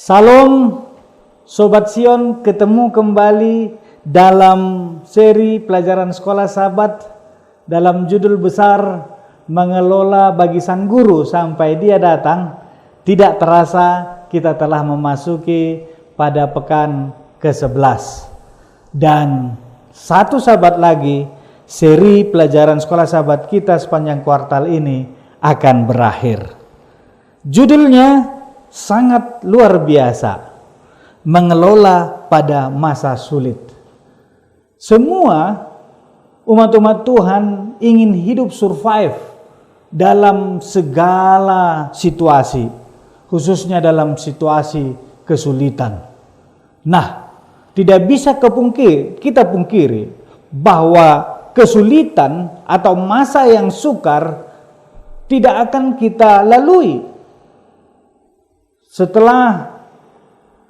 Salam Sobat Sion, ketemu kembali dalam seri pelajaran sekolah sahabat dalam judul besar mengelola bagi sang guru sampai dia datang. Tidak terasa kita telah memasuki pada pekan ke-11 dan satu sahabat lagi seri pelajaran sekolah sahabat kita sepanjang kuartal ini akan berakhir. Judulnya sangat luar biasa, mengelola pada masa sulit. Semua umat-umat Tuhan ingin hidup survive dalam segala situasi, khususnya dalam situasi kesulitan. Nah, tidak bisa kita pungkiri bahwa kesulitan atau masa yang sukar tidak akan kita lalui. Setelah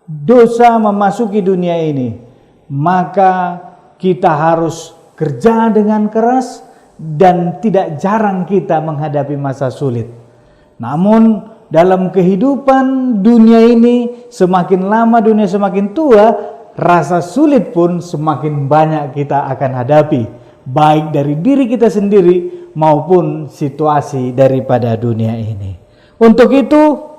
dosa memasuki dunia ini, maka kita harus kerja dengan keras dan tidak jarang kita menghadapi masa sulit. Namun dalam kehidupan dunia ini, semakin lama dunia semakin tua, rasa sulit pun semakin banyak kita akan hadapi, baik dari diri kita sendiri maupun situasi daripada dunia ini. Untuk itu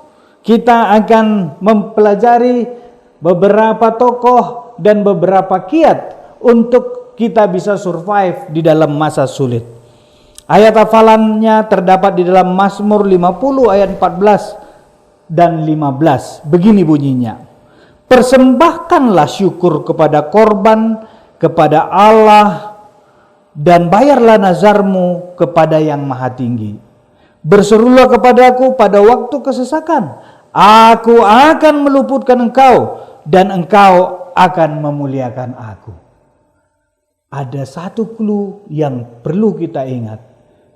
kita akan mempelajari beberapa tokoh dan beberapa kiat untuk kita bisa survive di dalam masa sulit. Ayat hafalannya terdapat di dalam Mazmur 50 ayat 14 dan 15. Begini bunyinya. Persembahkanlah syukur kepada korban kepada Allah dan bayarlah nazarmu kepada Yang Maha Tinggi. Berserulah kepadaku pada waktu kesesakan. Aku akan meluputkan engkau dan engkau akan memuliakan aku. Ada satu clue yang perlu kita ingat.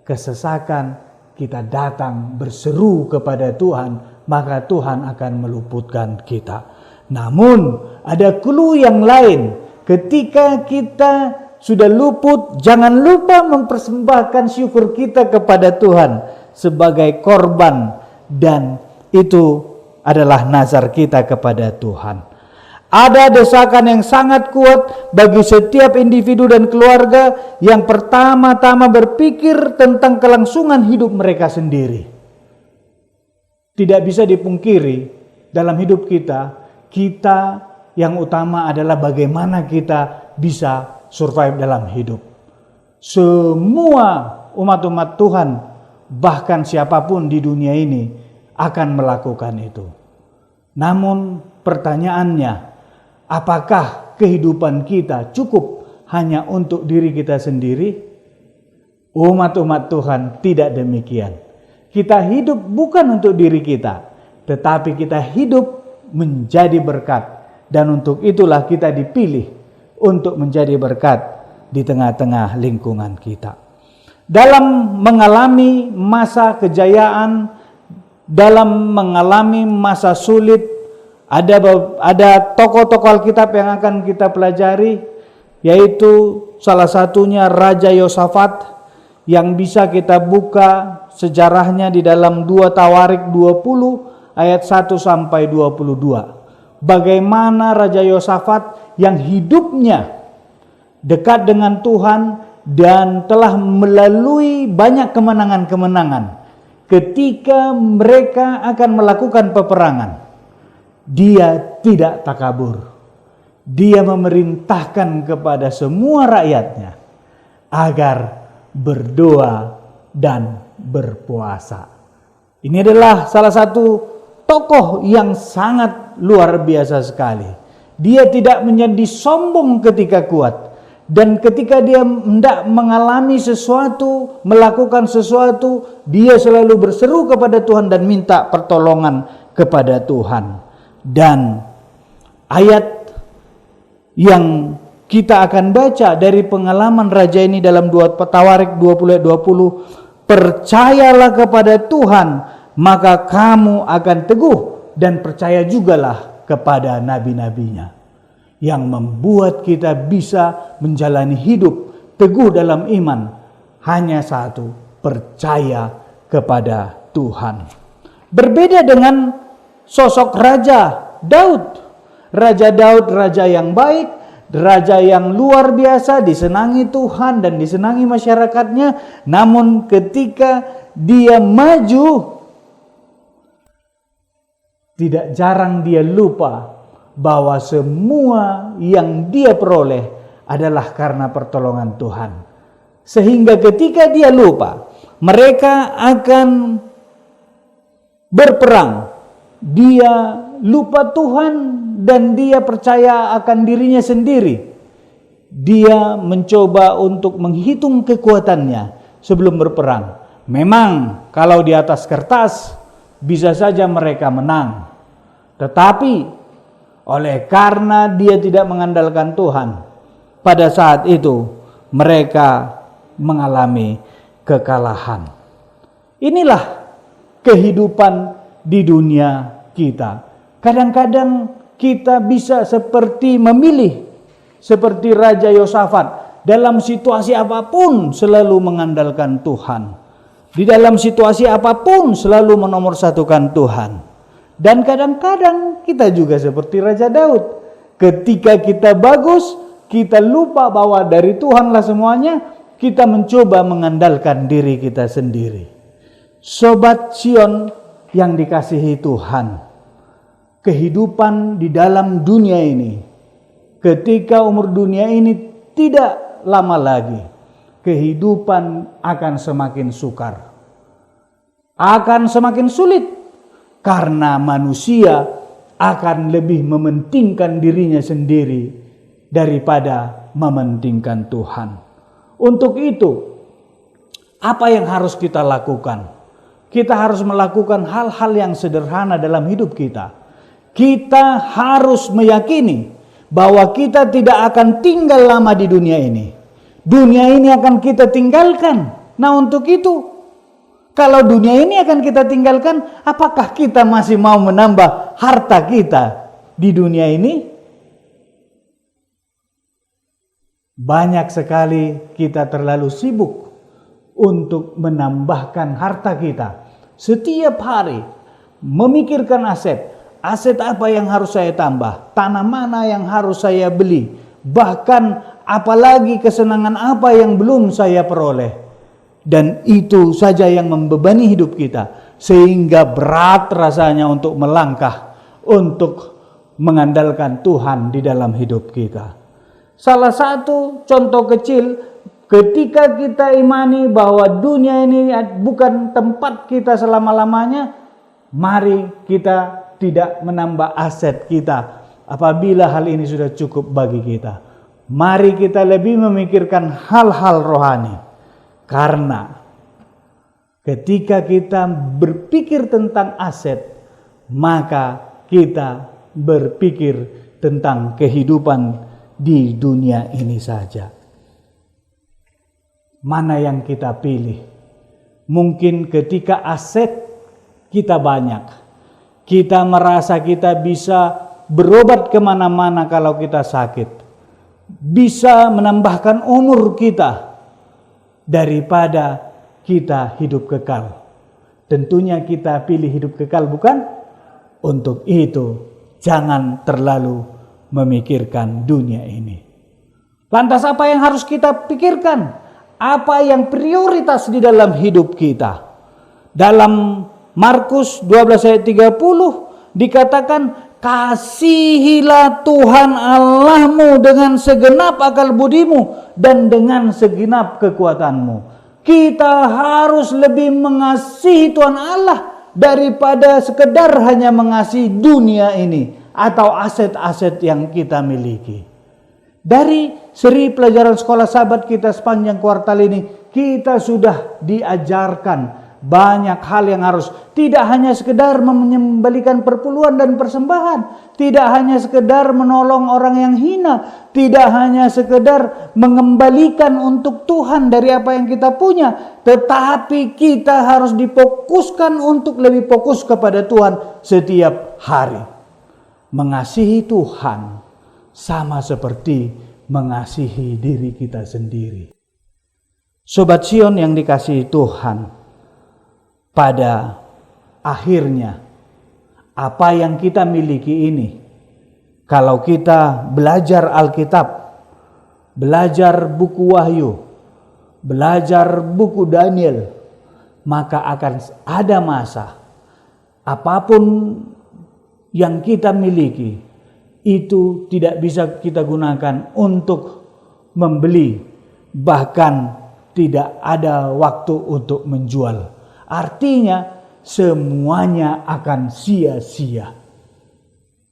Kesesakan kita datang berseru kepada Tuhan, maka Tuhan akan meluputkan kita. Namun ada clue yang lain. Ketika kita sudah luput, jangan lupa mempersembahkan syukur kita kepada Tuhan sebagai korban, dan itu adalah nazar kita kepada Tuhan. Ada desakan yang sangat kuat bagi setiap individu dan keluarga yang pertama-tama berpikir tentang kelangsungan hidup mereka sendiri. Tidak bisa dipungkiri dalam hidup kita yang utama adalah bagaimana kita bisa survive dalam hidup. Semua umat-umat Tuhan, bahkan siapapun di dunia ini akan melakukan itu. Namun pertanyaannya, apakah kehidupan kita cukup hanya untuk diri kita sendiri? Umat-umat Tuhan tidak demikian. Kita hidup bukan untuk diri kita, tetapi kita hidup menjadi berkat. Dan untuk itulah kita dipilih untuk menjadi berkat di tengah-tengah lingkungan kita. Dalam mengalami masa kejayaan, dalam mengalami masa sulit, ada tokoh-tokoh Alkitab yang akan kita pelajari, yaitu salah satunya Raja Yosafat, yang bisa kita buka sejarahnya di dalam 2 Tawarik 20 ayat 1 sampai 22. Bagaimana Raja Yosafat yang hidupnya dekat dengan Tuhan dan telah melalui banyak kemenangan-kemenangan. Ketika mereka akan melakukan peperangan, dia tidak takabur. Dia memerintahkan kepada semua rakyatnya agar berdoa dan berpuasa. Ini adalah salah satu tokoh yang sangat luar biasa sekali. Dia tidak menjadi sombong ketika kuat. Dan ketika dia hendak mengalami sesuatu, melakukan sesuatu, dia selalu berseru kepada Tuhan dan minta pertolongan kepada Tuhan. Dan ayat yang kita akan baca dari pengalaman raja ini dalam 2 Tawarik 20 ayat 20, percayalah kepada Tuhan, maka kamu akan teguh, dan percaya jugalah kepada nabi-nabinya, yang membuat kita bisa menjalani hidup teguh dalam iman. Hanya satu, percaya kepada Tuhan. Berbeda dengan sosok raja Daud. Raja Daud, raja yang baik, raja yang luar biasa, disenangi Tuhan dan disenangi masyarakatnya. Namun ketika dia maju, tidak jarang dia lupa bahwa semua yang dia peroleh adalah karena pertolongan Tuhan. Sehingga ketika dia lupa, mereka akan berperang. Dia lupa Tuhan dan dia percaya akan dirinya sendiri. Dia mencoba untuk menghitung kekuatannya sebelum berperang. Memang kalau di atas kertas bisa saja mereka menang. Tetapi oleh karena dia tidak mengandalkan Tuhan, pada saat itu mereka mengalami kekalahan. Inilah kehidupan di dunia kita. Kadang-kadang kita bisa seperti memilih, seperti Raja Yosafat, dalam situasi apapun selalu mengandalkan Tuhan. Di dalam situasi apapun selalu menomorsatukan Tuhan. Dan kadang-kadang kita juga seperti Raja Daud. Ketika kita bagus, kita lupa bahwa dari Tuhanlah semuanya, kita mencoba mengandalkan diri kita sendiri. Sobat Sion yang dikasihi Tuhan, kehidupan di dalam dunia ini, ketika umur dunia ini tidak lama lagi, kehidupan akan semakin sukar, akan semakin sulit, karena manusia akan lebih mementingkan dirinya sendiri daripada mementingkan Tuhan. Untuk itu, apa yang harus kita lakukan? Kita harus melakukan hal-hal yang sederhana dalam hidup kita. Kita harus meyakini bahwa kita tidak akan tinggal lama di dunia ini. Dunia ini akan kita tinggalkan. Nah, untuk itu, kalau dunia ini akan kita tinggalkan, apakah kita masih mau menambah harta kita di dunia ini? Banyak sekali kita terlalu sibuk untuk menambahkan harta kita. Setiap hari memikirkan aset apa yang harus saya tambah, tanah mana yang harus saya beli, bahkan apalagi kesenangan apa yang belum saya peroleh. Dan itu saja yang membebani hidup kita, sehingga berat rasanya untuk melangkah, untuk mengandalkan Tuhan di dalam hidup kita. Salah satu contoh kecil, ketika kita imani bahwa dunia ini bukan tempat kita selama-lamanya, mari kita tidak menambah aset kita apabila hal ini sudah cukup bagi kita. Mari kita lebih memikirkan hal-hal rohani. Karena ketika kita berpikir tentang aset, maka kita berpikir tentang kehidupan di dunia ini saja. Mana yang kita pilih? Mungkin ketika aset kita banyak, kita merasa kita bisa berobat kemana-mana kalau kita sakit, bisa menambahkan umur kita daripada kita hidup kekal. Tentunya kita pilih hidup kekal, bukan? Untuk itu jangan terlalu memikirkan dunia ini. Lantas apa yang harus kita pikirkan? Apa yang prioritas di dalam hidup kita? Dalam Markus 12 ayat 30 dikatakan, kasihilah Tuhan Allahmu dengan segenap akal budimu dan dengan segenap kekuatanmu. Kita harus lebih mengasihi Tuhan Allah daripada sekedar hanya mengasihi dunia ini atau aset-aset yang kita miliki. Dari seri pelajaran sekolah sahabat kita sepanjang kuartal ini, kita sudah diajarkan banyak hal yang harus, tidak hanya sekedar menyembelikan perpuluhan dan persembahan, tidak hanya sekedar menolong orang yang hina, tidak hanya sekedar mengembalikan untuk Tuhan dari apa yang kita punya, tetapi kita harus difokuskan untuk lebih fokus kepada Tuhan setiap hari. Mengasihi Tuhan sama seperti mengasihi diri kita sendiri. Sobat Sion yang dikasihi Tuhan, pada akhirnya apa yang kita miliki ini, kalau kita belajar Alkitab, belajar buku Wahyu, belajar buku Daniel, maka akan ada masa apapun yang kita miliki itu tidak bisa kita gunakan untuk membeli, bahkan tidak ada waktu untuk menjual. Artinya semuanya akan sia-sia.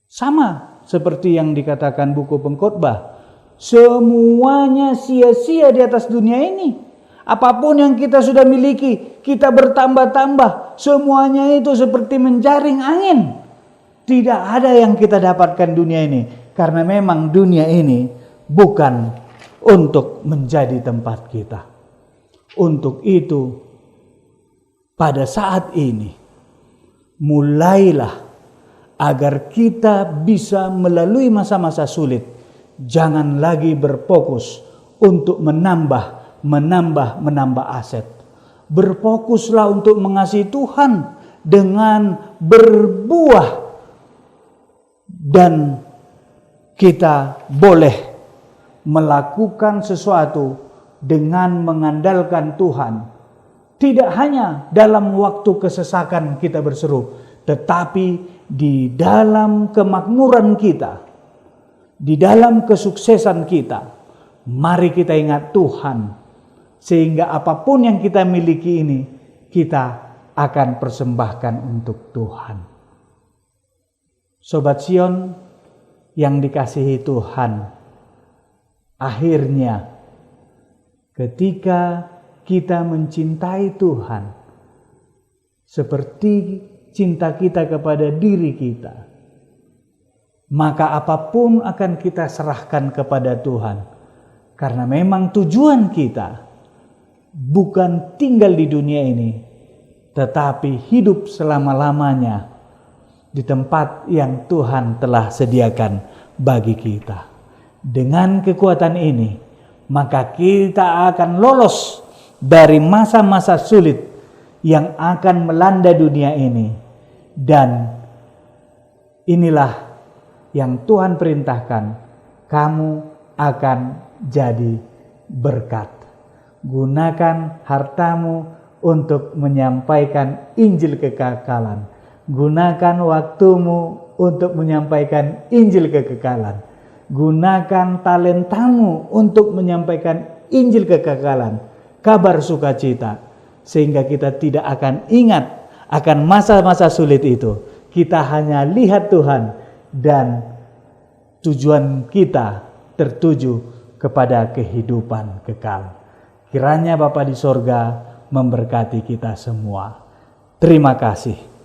Sama seperti yang dikatakan buku Pengkhotbah, semuanya sia-sia di atas dunia ini. Apapun yang kita sudah miliki, kita bertambah-tambah, semuanya itu seperti menjaring angin. Tidak ada yang kita dapatkan dunia ini, karena memang dunia ini bukan untuk menjadi tempat kita. Untuk itu, pada saat ini, mulailah agar kita bisa melalui masa-masa sulit. Jangan lagi berfokus untuk menambah aset. Berfokuslah untuk mengasihi Tuhan dengan berbuah. Dan kita boleh melakukan sesuatu dengan mengandalkan Tuhan. Tidak hanya dalam waktu kesesakan kita berseru, tetapi di dalam kemakmuran kita, di dalam kesuksesan kita, mari kita ingat Tuhan, sehingga apapun yang kita miliki ini, kita akan persembahkan untuk Tuhan. Sobat Sion yang dikasihi Tuhan, akhirnya ketika kita mencintai Tuhan seperti cinta kita kepada diri kita, maka apapun akan kita serahkan kepada Tuhan. Karena memang tujuan kita bukan tinggal di dunia ini, tetapi hidup selama-lamanya di tempat yang Tuhan telah sediakan bagi kita. Dengan kekuatan ini, maka kita akan lolos dari masa-masa sulit yang akan melanda dunia ini. Dan inilah yang Tuhan perintahkan, kamu akan jadi berkat. Gunakan hartamu untuk menyampaikan Injil kekekalan. Gunakan waktumu untuk menyampaikan Injil kekekalan. Gunakan talentamu untuk menyampaikan Injil kekekalan, kabar sukacita, sehingga kita tidak akan ingat akan masa-masa sulit itu. Kita hanya lihat Tuhan dan tujuan kita tertuju kepada kehidupan kekal. Kiranya Bapa di sorga memberkati kita semua. Terima kasih.